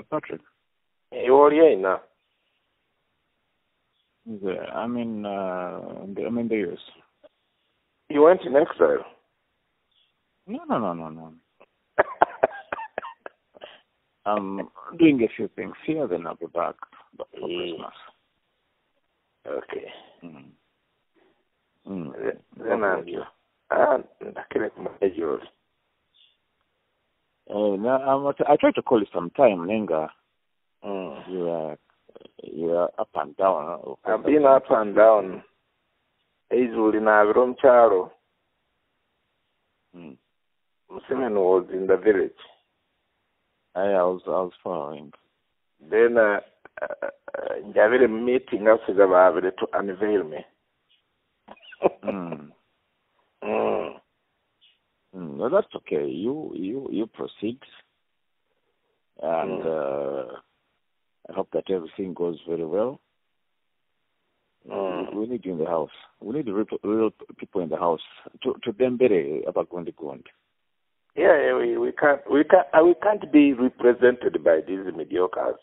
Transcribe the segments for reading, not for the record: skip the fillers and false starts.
Patrick. You're here now. I'm in the US. You went in exile? No. I'm doing a few things here, then I'll be back for Christmas. Okay. Then I'll you. I tried to call you sometime, Nenga. You are up and down. I've been up and down. Easily in Charo. Musliman was in the village. I was following. Then there was a meeting after to unveil me. No, that's okay. You proceed, and I hope that everything goes very well. We need you in the house. We need real people in the house. To them better about Gondigond. Yeah, we can't be represented by these mediocres.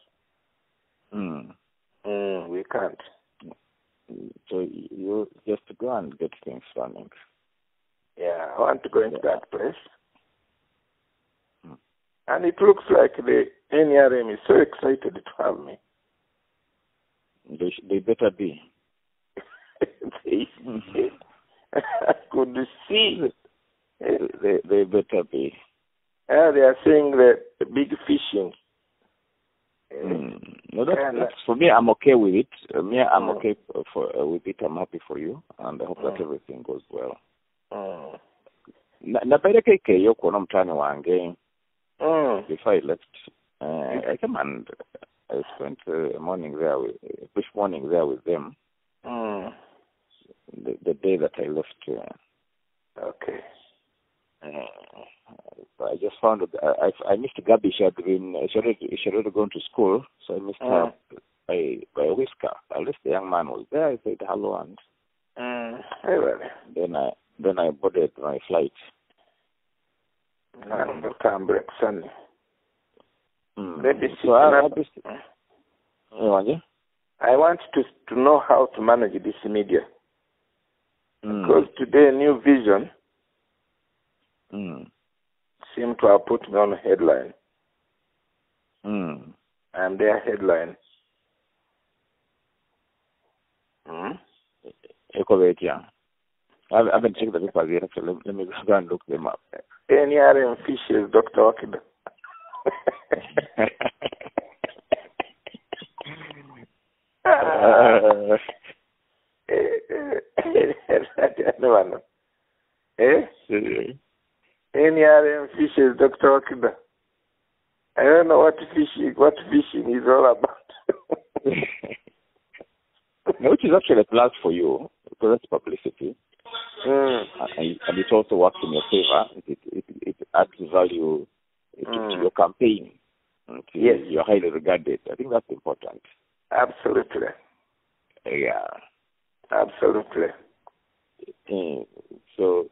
We can't. So you just go and get things running. Yeah, I want to go into that place. And it looks like the NRM is so excited to have me. They better be. I could see. They better be. They are saying the big fishing. No, that's for me. I'm okay with it. I'm okay with it. I'm happy for you, and I hope that everything goes well. Napeleka yo kuona mtani wange. Before I left, I came and I spent a morning there, brief morning there with them. The day that I left. Okay. I just found that I missed Gabby. She had already gone to school, so I missed her by a whisker. At least the young man was there. I said hello, and then I boarded my flight. Sunday. I want to know how to manage this media. Because today, New Vision seem to have put me on a headline. And their headline. I haven't checked the paper yet, so let me go and look them up. NRM fishes, Dr. Okida. NRM fishes, Dr. Okida. I don't know what fishing is all about. Which is actually a plus for you, because that's publicity. And it also works in your favor. It adds value to your campaign. Yes. You're highly regarded. I think that's important. Absolutely. Yeah. Absolutely. So,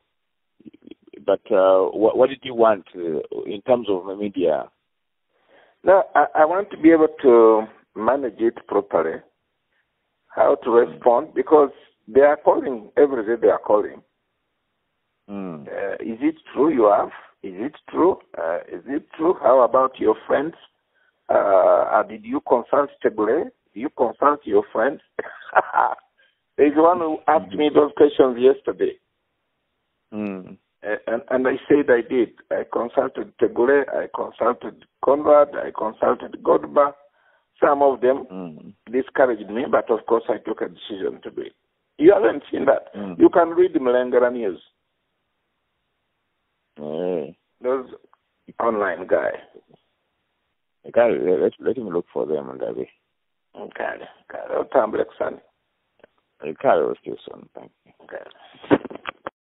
but what did you want in terms of the media? No, I want to be able to manage it properly. How to respond, because they are calling every day. They are calling. Is it true you have? Is it true? Is it true? How about your friends? Did you consult Tegule? Did you consult your friends? There's one who asked me those questions yesterday. And I said I did. I consulted Tegule, I consulted Conrad, I consulted Godba. Some of them discouraged me, but of course I took a decision to do it. You haven't seen that. You can read the Mlengera News. Those online guy. Let him look for them, Gabi. Okay. I'll come back, son. I'll carry with you, son. Thank you. Okay.